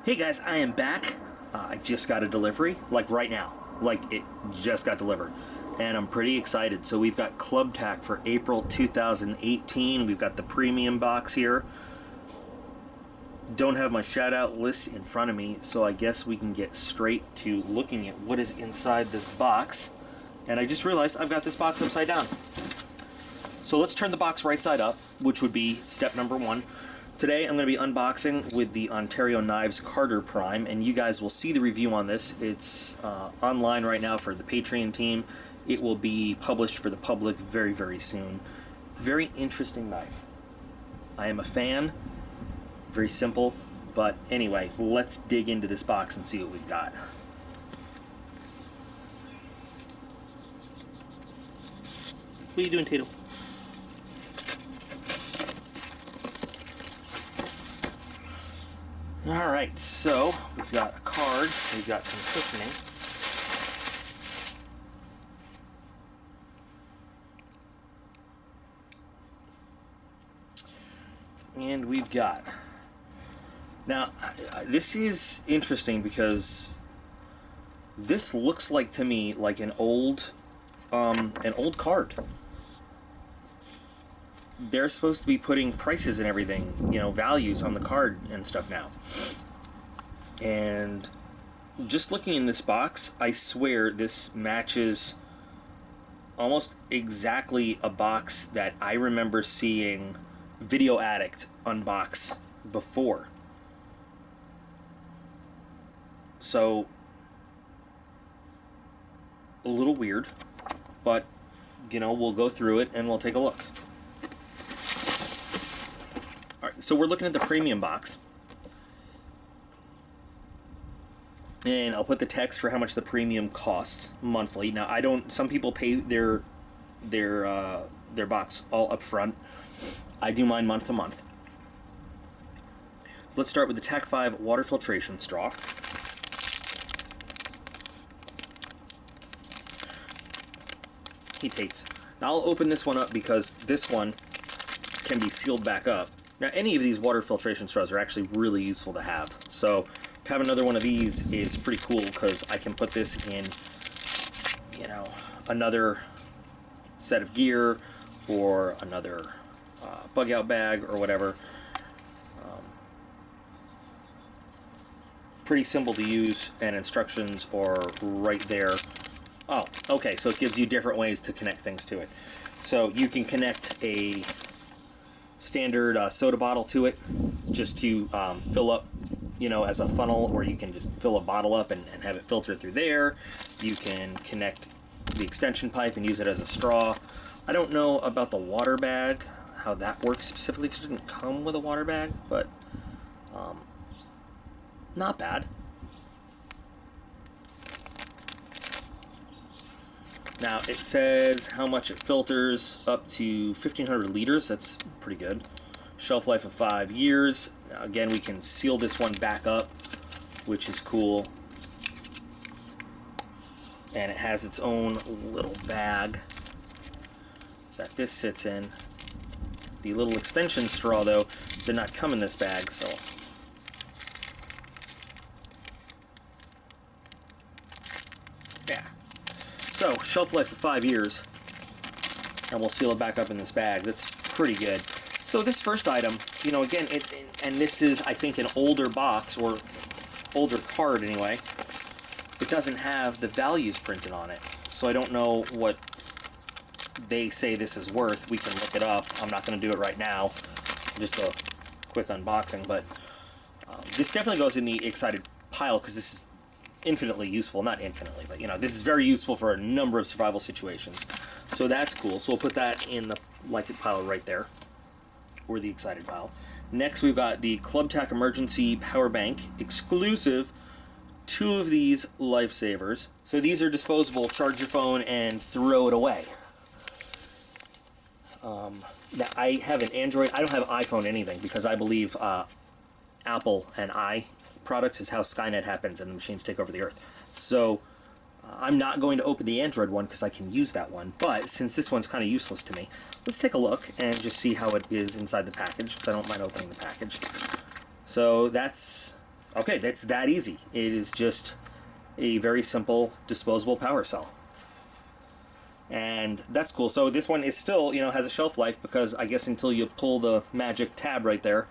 Hey guys, I am back. I just got a delivery, like right now. Like it just got delivered. And I'm pretty excited. So we've got ClubTac for April 2018. We've got the premium box here. Don't have my shout out list in front of me, so I guess we can get straight to looking at what is inside this box. And I just realized I've got this box upside down. So let's turn the box right side up, which would be step number one. Today I'm going to be unboxing with the Ontario Knives Carter Prime, and you guys will see the review on this. It's online right now for the Patreon team. It will be published for the public very, very soon. Very interesting knife. I am a fan. Very simple. But anyway, let's dig into this box and see what we've got. What are you doing, Tato? Alright, so we've got a card, we've got some cushioning. And we've got... Now, this is interesting because this looks like to me like an old card. They're supposed to be putting prices and everything, you know, values on the card and stuff now. And just looking in this box, I swear this matches almost exactly a box that I remember seeing Video Addict unbox before. So, a little weird, but, you know, we'll go through it and we'll take a look. Alright, so we're looking at the premium box. And I'll put the text for how much the premium costs monthly. Now, I don't, some people pay their box all up front. I do mine month to month. Let's start with the TAC 5 water filtration straw. Hetates. Now I'll open this one up because this one can be sealed back up. Now any of these water filtration straws are actually really useful to have. So to have another one of these is pretty cool because I can put this in, you know, another set of gear or another bug out bag or whatever. Pretty simple to use, and instructions are right there. Oh, okay, so it gives you different ways to connect things to it. So you can connect a standard soda bottle to it just to fill up, you know, as a funnel, or you can just fill a bottle up and have it filter through there. You can connect the extension pipe and use it as a straw. I don't know about the water bag, how that works specifically, because it didn't come with a water bag, but not bad. Now it says how much it filters, up to 1,500 liters. That's pretty good. Shelf life of 5 years. Now, again, we can seal this one back up, which is cool. And it has its own little bag that this sits in. The little extension straw, though, did not come in this bag, so... yeah. So, shelf life of 5 years, and we'll seal it back up in this bag. That's pretty good. So this first item, you know, again, and this is, I think, an older box, or older card anyway. It doesn't have the values printed on it, so I don't know what they say this is worth. We can look it up. I'm not going to do it right now. Just a quick unboxing, but this definitely goes in the excited pile because this is infinitely useful. Not infinitely, but you know, this is very useful for a number of survival situations. So that's cool. So we'll put that in the like it pile right there, or the excited pile. Next, we've got the ClubTac Emergency Power Bank, exclusive. 2 of these lifesavers. So these are disposable. Charge your phone and throw it away. Now I have an Android. I don't have iPhone anything because I believe Apple and I products is how Skynet happens and the machines take over the Earth. So I'm not going to open the Android one because I can use that one. But since this one's kind of useless to me, let's take a look and just see how it is inside the package, because I don't mind opening the package. So that's Okay, that's that easy. It is just a very simple disposable power cell. And that's cool. So this one is still, you know, has a shelf life because I guess until you pull the magic tab right there,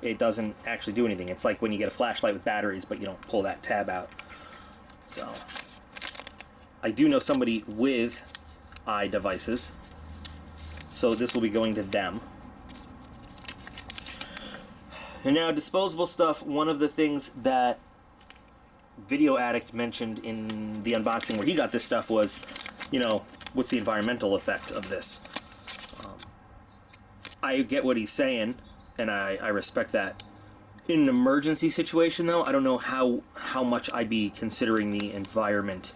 it doesn't actually do anything. It's like when you get a flashlight with batteries, but you don't pull that tab out. So I do know somebody with iDevices, so this will be going to them. And now disposable stuff, one of the things that Video Addict mentioned in the unboxing where he got this stuff was, you know, what's the environmental effect of this? I get what he's saying, and I respect that. In an emergency situation, though, I don't know how much I'd be considering the environment.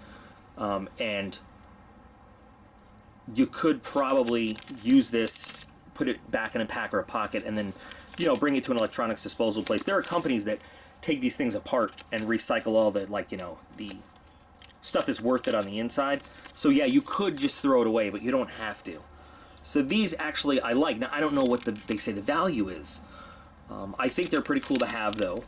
And you could probably use this, put it back in a pack or a pocket, and then, you know, bring it to an electronics disposal place. There are companies that take these things apart and recycle all the, like, you know, the stuff that's worth it on the inside. So yeah, you could just throw it away, but you don't have to. So these actually I like. Now I don't know what they say the value is. I think they're pretty cool to have, though.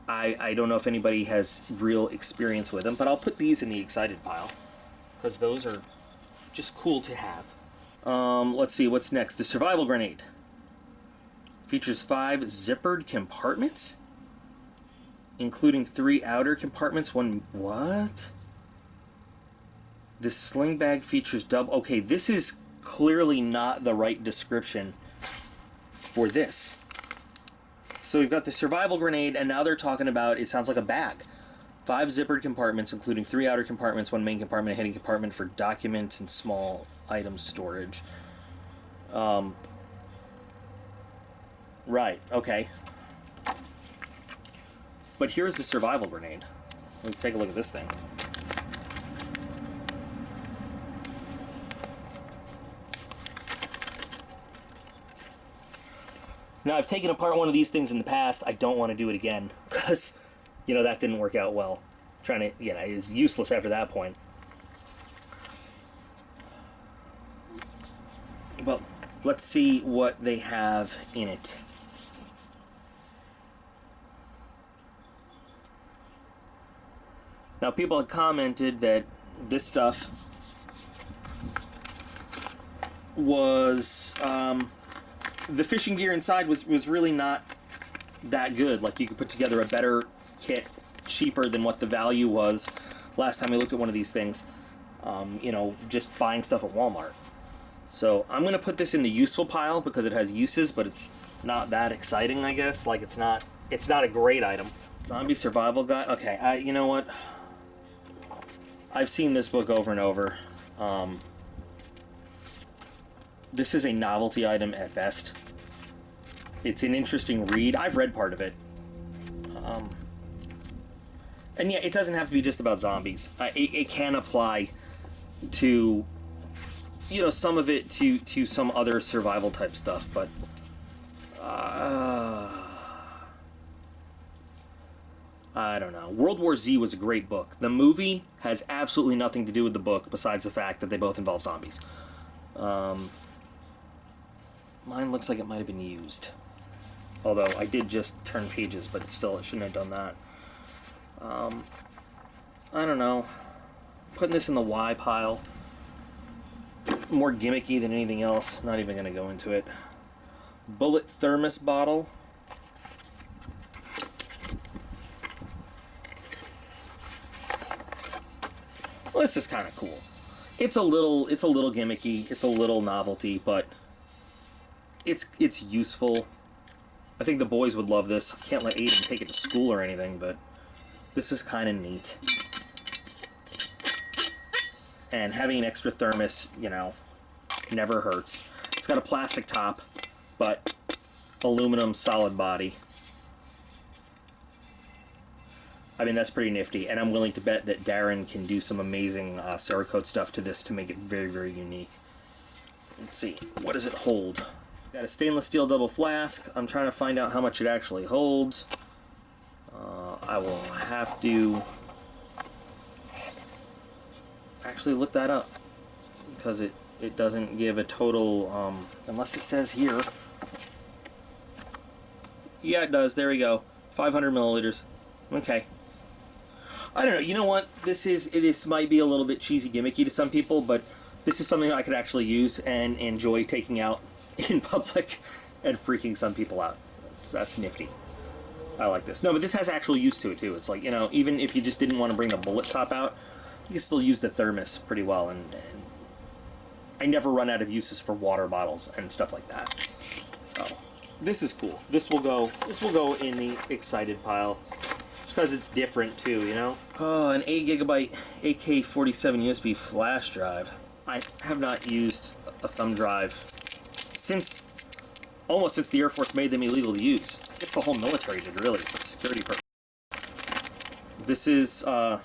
I don't know if anybody has real experience with them, but I'll put these in the excited pile because those are just cool to have. Let's see, what's next? The survival grenade. Features 5 zippered compartments, including 3 outer compartments, one... What? This sling bag features double... Okay, this is clearly not the right description for this. So we've got the survival grenade, and now they're talking about, it sounds like a bag. 5 zippered compartments, including 3 outer compartments, 1 main compartment, a hidden compartment for documents and small item storage. Right, okay. But here's the survival grenade. Let's take a look at this thing. Now, I've taken apart one of these things in the past. I don't want to do it again because, you know, that didn't work out well. Trying to, you know, it's useless after that point. But let's see what they have in it. Now, people had commented that this stuff was, the fishing gear inside was really not that good. Like, you could put together a better kit, cheaper than what the value was last time we looked at one of these things. You know, just buying stuff at Walmart. So I'm going to put this in the useful pile because it has uses, but it's not that exciting, I guess. Like, it's not a great item. Zombie Survival Guide. Okay, you know what? I've seen this book over and over. This is a novelty item at best. It's an interesting read. I've read part of it. And yeah, it doesn't have to be just about zombies. It can apply to, you know, some of it to some other survival type stuff, but I don't know. World War Z was a great book. The movie has absolutely nothing to do with the book besides the fact that they both involve zombies. Mine looks like it might have been used. Although I did just turn pages, but still, it shouldn't have done that. I don't know. Putting this in the Y pile. More gimmicky than anything else. Not even going to go into it. Bullet thermos bottle. Well, this is kind of cool. It's a little gimmicky. It's a little novelty, but it's useful. I think the boys would love this. I can't let Aiden take it to school or anything, but this is kind of neat. And having an extra thermos, you know, never hurts. It's got a plastic top, but aluminum solid body. I mean, that's pretty nifty, and I'm willing to bet that Darren can do some amazing Cerakote stuff to this to make it very, very unique. Let's see, what does it hold? Got a stainless steel double flask. I'm trying to find out how much it actually holds. I will have to actually look that up because it doesn't give a total, unless it says here. Yeah, it does. There we go. 500 milliliters. Okay. I don't know. You know what? This might be a little bit cheesy, gimmicky to some people, but this is something I could actually use and enjoy taking out in public and freaking some people out. That's nifty. I like this. No, but this has actual use to it too. It's like, you know, even if you just didn't want to bring the bullet top out, you can still use the thermos pretty well. And I never run out of uses for water bottles and stuff like that. So this is cool. This will go in the excited pile. Just because it's different too, you know? Oh, an 8 gigabyte AK-47 USB flash drive. I have not used a thumb drive almost since the Air Force made them illegal to use. I guess the whole military did, really, for security purposes. This is, I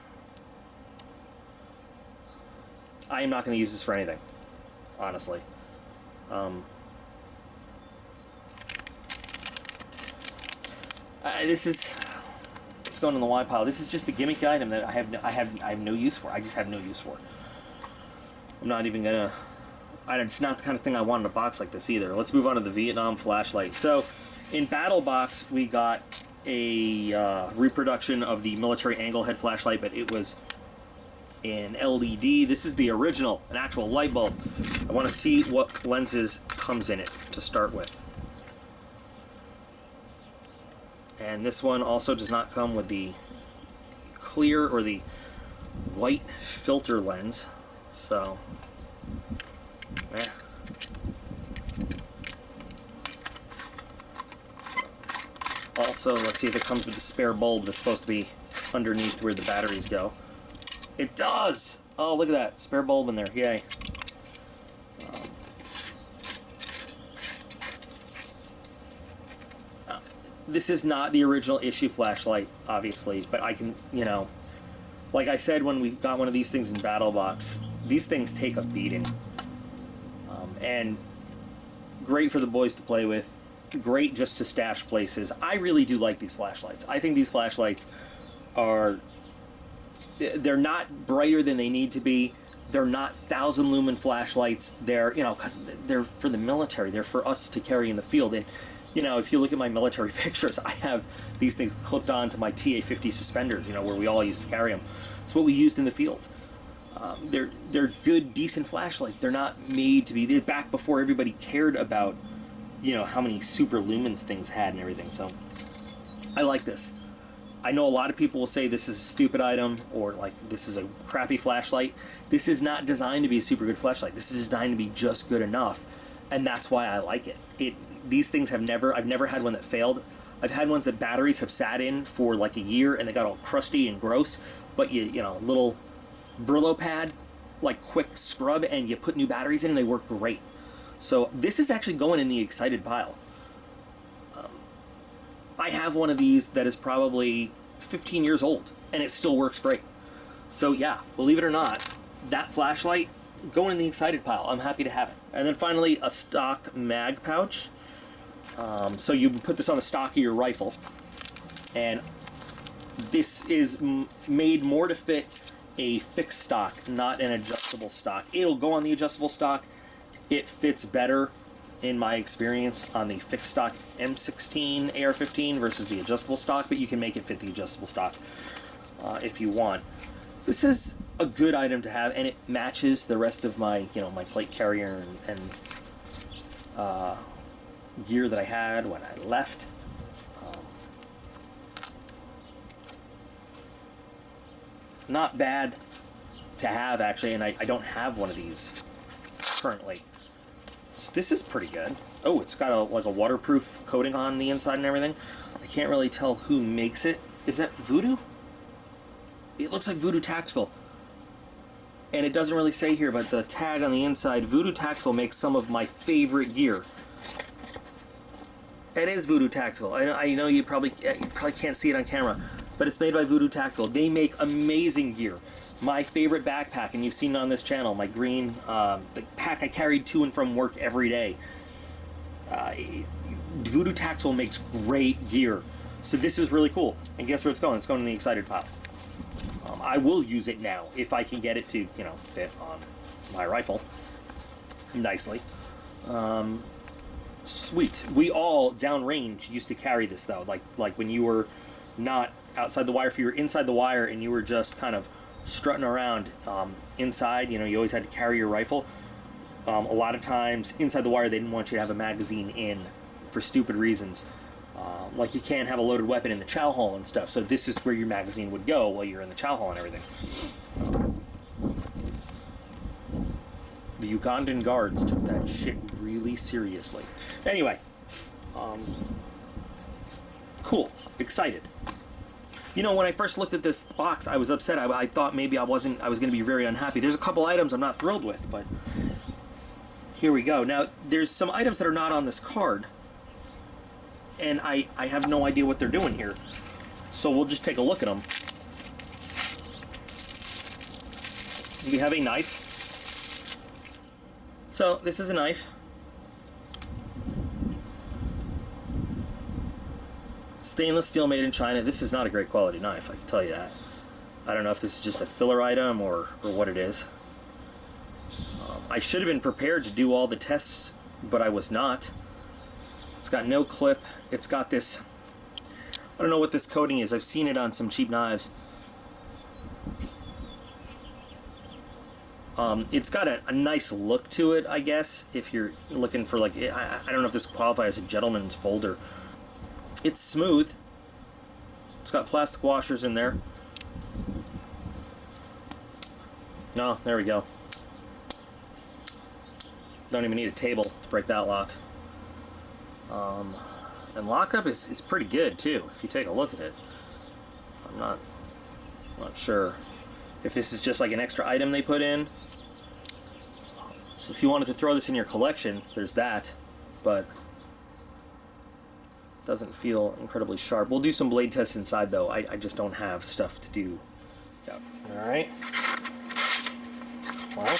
am not going to use this for anything, honestly. This is, it's going in the Y pile. This is just a gimmick item that I have no use for. I just have no use for. I'm not even gonna. It's not the kind of thing I want in a box like this either. Let's move on to the Vietnam flashlight. So, in Battle Box, we got a reproduction of the military angle head flashlight, but it was an LED. This is the original, an actual light bulb. I want to see what lenses comes in it to start with. And this one also does not come with the clear or the white filter lens. So, yeah. Also, let's see if it comes with the spare bulb that's supposed to be underneath where the batteries go. It does! Oh, look at that. Spare bulb in there. Yay. This is not the original issue flashlight, obviously, but I can, you know, like I said when we got one of these things in Battle Box, these things take a beating. And great for the boys to play with, great just to stash places. I really do like these flashlights. I think these flashlights they're not brighter than they need to be. They're not 1,000 lumen flashlights. They're, you know, because they're for the military. They're for us to carry in the field. And, you know, if you look at my military pictures, I have these things clipped onto my TA-50 suspenders, you know, where we all used to carry them. It's what we used in the field. They're good, decent flashlights. They're not made to be. They're back before everybody cared about, you know, how many super lumens things had and everything. So I like this. I know a lot of people will say this is a stupid item or like this is a crappy flashlight. This is not designed to be a super good flashlight. This is designed to be just good enough, and that's why I like it. These things I've never had one that failed. I've had ones that batteries have sat in for like a year and they got all crusty and gross, but you know, little Brillo pad, like quick scrub, and you put new batteries in and they work great. So this is actually going in the excited pile. I have one of these that is probably 15 years old and it still works great. So yeah, believe it or not, that flashlight going in the excited pile. I'm happy to have it. And then finally, a stock mag pouch. So you put this on the stock of your rifle, and this is made more to fit a fixed stock, not an adjustable stock. It'll go on the adjustable stock. It fits better, in my experience, on the fixed stock M16 AR-15 versus the adjustable stock, but you can make it fit the adjustable stock if you want. This is a good item to have, and it matches the rest of my, you know, my plate carrier and gear that I had when I left. Not bad to have, actually, and I don't have one of these currently. So this is pretty good. Oh, it's got like a waterproof coating on the inside and everything. I can't really tell who makes it. Is that Voodoo? It looks like Voodoo Tactical. And it doesn't really say here, but the tag on the inside, Voodoo Tactical makes some of my favorite gear. It is Voodoo Tactical. I know you probably can't see it on camera, but it's made by Voodoo Tactical. They make amazing gear. My favorite backpack, and you've seen it on this channel, my green, the pack I carried to and from work every day. Voodoo Tactical makes great gear. So this is really cool. And guess where it's going? It's going in the excited pile. I will use it now if I can get it to, you know, fit on my rifle nicely. Sweet. We all downrange used to carry this though, like when you were not outside the wire, if you were inside the wire and you were just kind of strutting around inside, you know, you always had to carry your rifle. A lot of times inside the wire they didn't want you to have a magazine in for stupid reasons. Like you can't have a loaded weapon in the chow hall and stuff, so this is where your magazine would go while you're in the chow hall and everything. The Ugandan guards took that shit really seriously. Anyway, cool, excited. You know, when I first looked at this box, I was upset. I thought maybe I was going to be very unhappy. There's a couple items I'm not thrilled with, but here we go. Now, there's some items that are not on this card, and I have no idea what they're doing here. So we'll just take a look at them. We have a knife. So this is a knife. Stainless steel made in China. This is not a great quality knife, I can tell you that. I don't know if this is just a filler item or what it is. I should have been prepared to do all the tests, but I was not. It's got no clip. It's got this, I don't know what this coating is. I've seen it on some cheap knives. It's got a nice look to it, I guess, if you're looking for, like, I don't know if this qualifies as a gentleman's folder. It's smooth. It's got plastic washers in there. No, there we go. Don't even need a table to break that lock. And lockup is pretty good too, if you take a look at it. I'm not sure if this is just like an extra item they put in. So if you wanted to throw this in your collection, there's that, but doesn't feel incredibly sharp. We'll do some blade tests inside though. I just don't have stuff to do. Yep. Alright. Well,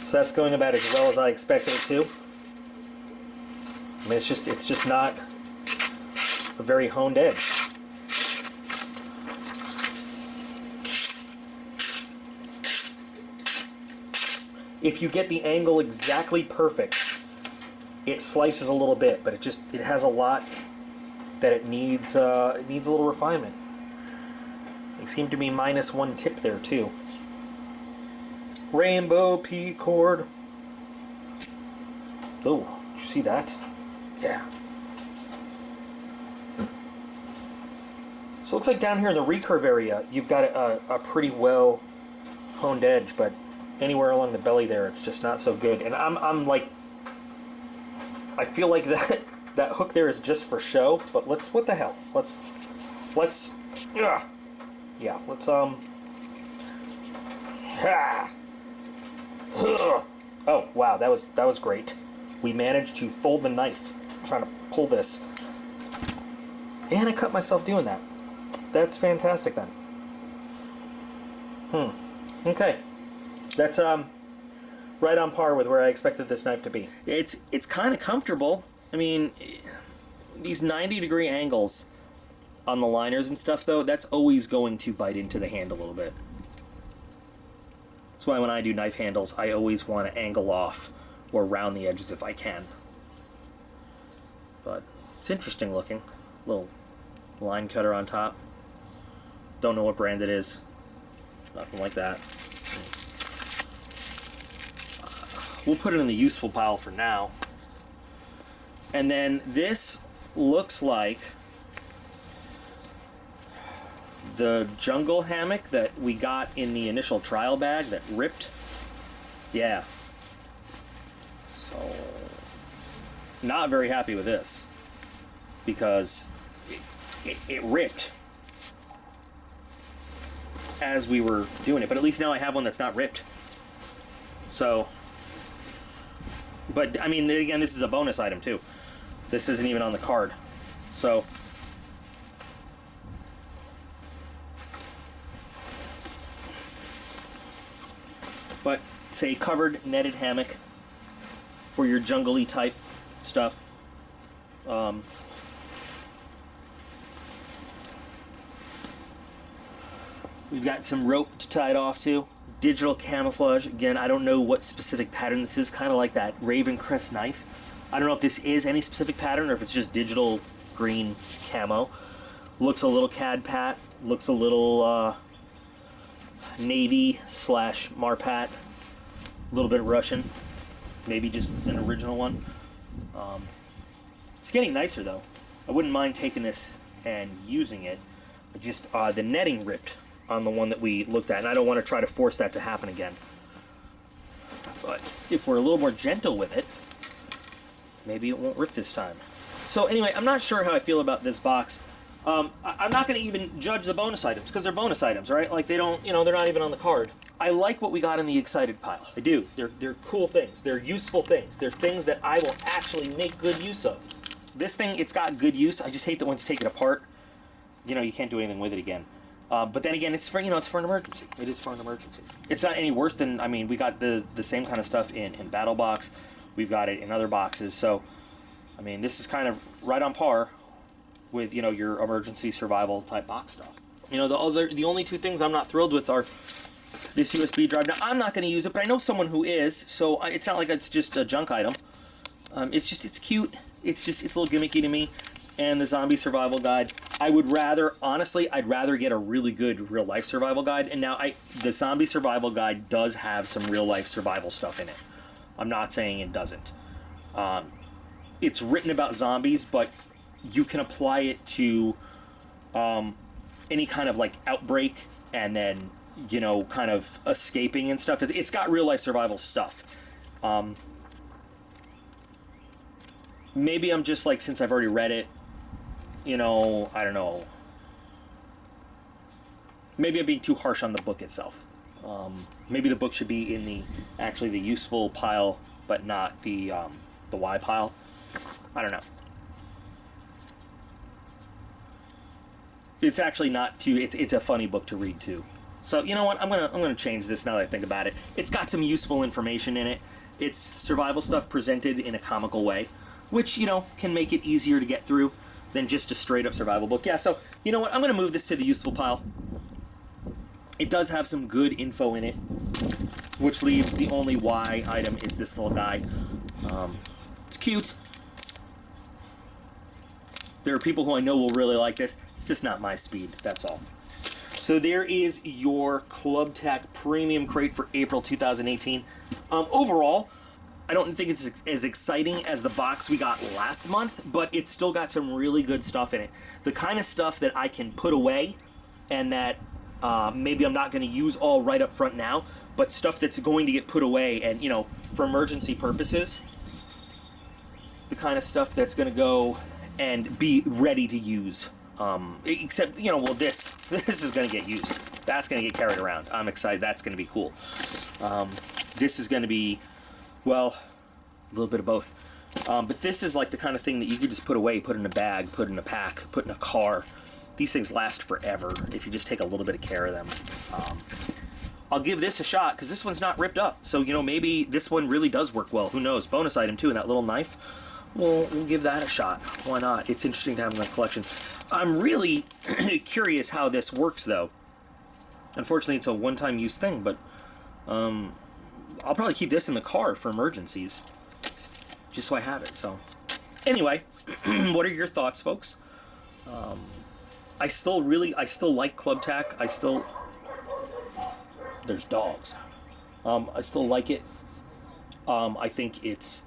so that's going about as well as I expected it to. I mean, it's just not a very honed edge. If you get the angle exactly perfect, it slices a little bit, but it has a lot that it needs a little refinement. They seem to be minus one tip there too. Rainbow P cord. Oh, did you see that? Yeah. So it looks like down here in the recurve area, you've got a pretty well honed edge, but anywhere along the belly there, it's just not so good. And I'm like, I feel like that hook there is just for show, but what the hell? Let's ah. Yeah, let's ah. Oh, wow, that was great. We managed to fold the knife trying to pull this. And I cut myself doing that. That's fantastic then. Okay. That's right on par with where I expected this knife to be. It's kind of comfortable. I mean, these 90-degree angles on the liners and stuff though, that's always going to bite into the hand a little bit. That's why when I do knife handles, I always want to angle off or round the edges if I can. But it's interesting looking. Little line cutter on top. Don't know what brand it is. Nothing like that. We'll put it in the useful pile for now. And then this looks like the jungle hammock that we got in the initial trial bag that ripped. Yeah. So, not very happy with this because it ripped as we were doing it. But at least now I have one that's not ripped. So, but I mean, again, this is a bonus item too. This isn't even on the card. So, but it's a covered netted hammock for your jungle-y type stuff. We've got some rope to tie it off to. Digital camouflage. Again, I don't know what specific pattern this is. Kind of like that Raven Crest knife. I don't know if this is any specific pattern or if it's just digital green camo. Looks a little Cad Pat, looks a little Navy / Marpat, a little bit Russian, maybe just an original one. It's getting nicer though. I wouldn't mind taking this and using it, but just the netting ripped on the one that we looked at, and I don't want to try to force that to happen again. But if we're a little more gentle with it, maybe it won't rip this time. So anyway, I'm not sure how I feel about this box. I'm not going to even judge the bonus items, because they're bonus items, right? Like, they don't, you know, they're not even on the card. I like what we got in the excited pile. I do. They're cool things. They're useful things. They're things that I will actually make good use of. This thing, it's got good use. I just hate that once you take it apart, you know, you can't do anything with it again. But then again, it's for, you know, it's for an emergency. It is for an emergency. It's not any worse than, I mean, we got the same kind of stuff in Battle Box. We've got it in other boxes. So, I mean, this is kind of right on par with, you know, your emergency survival type box stuff. You know, the only two things I'm not thrilled with are this USB drive. Now, I'm not going to use it, but I know someone who is, so it's not like it's just a junk item. It's cute. It's a little gimmicky to me. And the zombie survival guide, I would rather, honestly, I'd rather get a really good real life survival guide. And now the zombie survival guide does have some real life survival stuff in it. I'm not saying it doesn't. It's written about zombies, but you can apply it to any kind of like outbreak and then, you know, kind of escaping and stuff. It's got real life survival stuff. Maybe I'm just like, since I've already read it, you know, I don't know. Maybe I'm being too harsh on the book itself. Maybe the book should be in the useful pile, but not the Y pile. I don't know. It's actually not too. It's a funny book to read too. So you know what? I'm gonna change this now that I think about it. It's got some useful information in it. It's survival stuff presented in a comical way, which, you know, can make it easier to get through than just a straight up survival book. Yeah, so you know what? I'm gonna move this to the useful pile. It does have some good info in it, which leaves the only Y item is this little guy. It's cute. There are people who I know will really like this. It's just not my speed, that's all. So there is your ClubTac Premium Crate for April 2018. Overall, I don't think it's as exciting as the box we got last month, but it's still got some really good stuff in it. The kind of stuff that I can put away and that maybe I'm not going to use all right up front now, but stuff that's going to get put away and, you know, for emergency purposes, the kind of stuff that's going to go and be ready to use. Except, you know, well, this is going to get used. That's going to get carried around. I'm excited. That's going to be cool. This is going to be, well, a little bit of both. But this is like the kind of thing that you could just put away, put in a bag, put in a pack, put in a car. These things last forever if you just take a little bit of care of them. I'll give this a shot because this one's not ripped up. So, you know, maybe this one really does work well. Who knows? Bonus item too, and that little knife. We'll give that a shot. Why not? It's interesting to have in the collection. I'm really curious how this works, though. Unfortunately, it's a one-time use thing, but I'll probably keep this in the car for emergencies, just so I have it. So, anyway, what are your thoughts, folks? I still like ClubTac. There's dogs. I still like it. I think it's.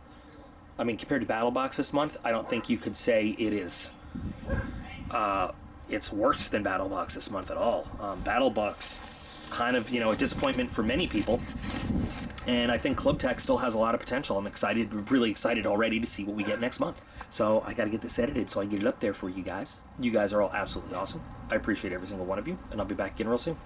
I mean, compared to BattleBox this month, I don't think you could say it is. It's worse than BattleBox this month at all. BattleBox, kind of, you know, a disappointment for many people. And I think ClubTac still has a lot of potential. I'm excited, really excited already to see what we get next month. So I got to get this edited so I can get it up there for you guys. You guys are all absolutely awesome. I appreciate every single one of you, and I'll be back again real soon.